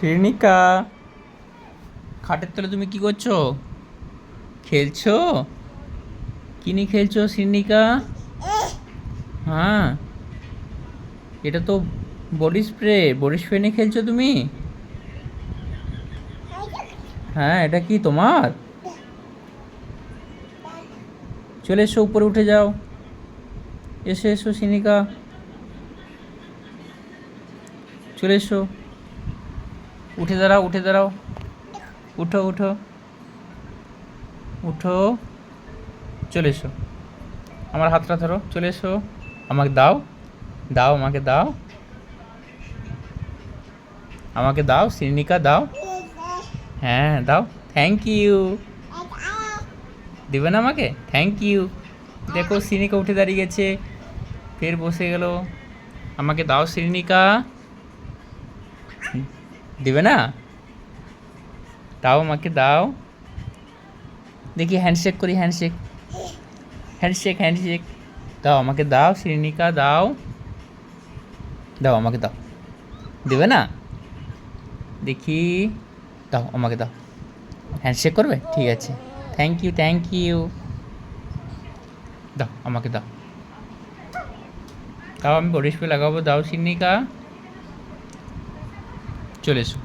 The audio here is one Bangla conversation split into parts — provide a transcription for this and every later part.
শ্রেণিকা, খাটের তলে তুমি কি করছো? খেলছো? কি নিয়ে খেলছো শ্রেণিকা? হ্যাঁ, এটা তো বডি স্প্রে নিয়ে খেলছো তুমি? হ্যাঁ, এটা কি তোমার? চলে এসো, উপরে উঠে যাও। এসো এসো শ্রেণিকা, চলে এসো। উঠে দাঁড়াও, উঠে দাঁড়াও। উঠো উঠো উঠো, চলে এসো। আমার হাতটা ধরো, চলে এসো। আমাকে দাও, দাও আমাকে দাও, আমাকে দাও শ্রেণিকা, দাও। হ্যাঁ দাও। Thank you. দেবে না আমাকে? Thank you. দেখো শ্রেণিকা উঠে দাঁড়িয়ে গেছে, ফের বসে গেল। আমাকে দাও শ্রেণিকা। দেবে না? দাও আমাকে দাও। দেখি হ্যান্ডশেক করি, হ্যান্ডশেক, হ্যান্ডশেক, হ্যান্ডশেক। দাও আমাকে দাও শ্রেণিকা, দাও, দাও আমাকে দাও। দেবে না? দেখি, দাও আমাকে দাও। হ্যান্ডশেক করবে? ঠিক আছে। Thank you, thank you. দাও আমাকে দাও, দাও আমি বডি স্প্রে লাগাবো, দাও শ্রেণিকা। চলে এসো,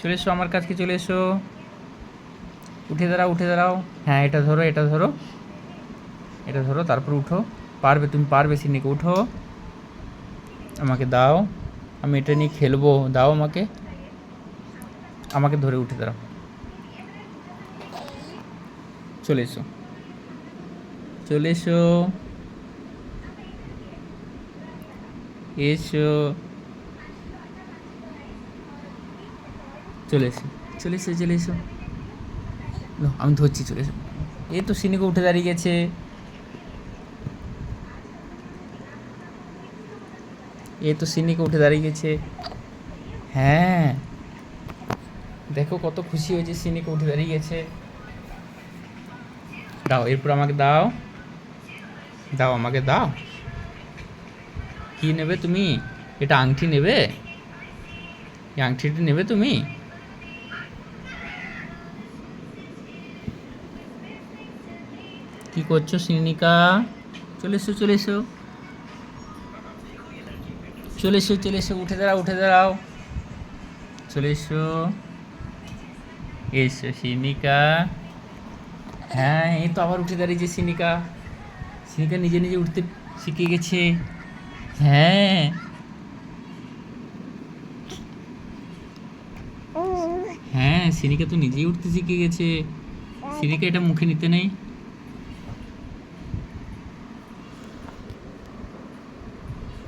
চলে এসো আমার কাছকে, চলে এসো। উঠে দাঁড়াও, উঠে দাঁড়াও। হ্যাঁ, এটা ধরো, এটা ধরো, এটা ধরো, তারপর উঠো। পারবে, তুমি পারবে শ্রেণিকা, উঠো। আমাকে দাও, আমি এটা নিয়ে খেলবো, দাও আমাকে। আমাকে ধরে উঠে দাঁড়াও। চলে এসো, চলে এসো, এসো, চলে এসো, চলে এসো, চলে এসো। নাও, আমি ধরছি, চলে এসো। এই তো শ্রেণিকা উঠে দাঁড়িয়ে গেছে। এই তো শ্রেণিকা উঠে দাঁড়িয়ে গেছে। হ্যাঁ, দেখো কত খুশি হয়েছে, শ্রেণিকা উঠে দাঁড়িয়ে গেছে। দাও, এরপর আমাকে দাও, দাও আমাকে দাও। কি নেবে তুমি? এটা আংটি নেবে? এই আংটিটা নেবে তুমি? কি করছো শ্রেণিকা? চলে এসো, চলে এসো, চলে এসো, চলে এসো। উঠে দাঁড়াও, উঠে দাঁড়াও। চলে এসো, এসো শ্রেণিকা। হ্যাঁ, এই তো আবার উঠে দাঁড়িয়েছে শ্রেণিকা। শ্রেণিকা নিজে নিজে উঠতে শিখে গেছে। হ্যাঁ, হ্যাঁ, শ্রেণিকা তো নিজেই উঠতে শিখে গেছে। শ্রেণিকা, এটা মুখে নিতে নেই।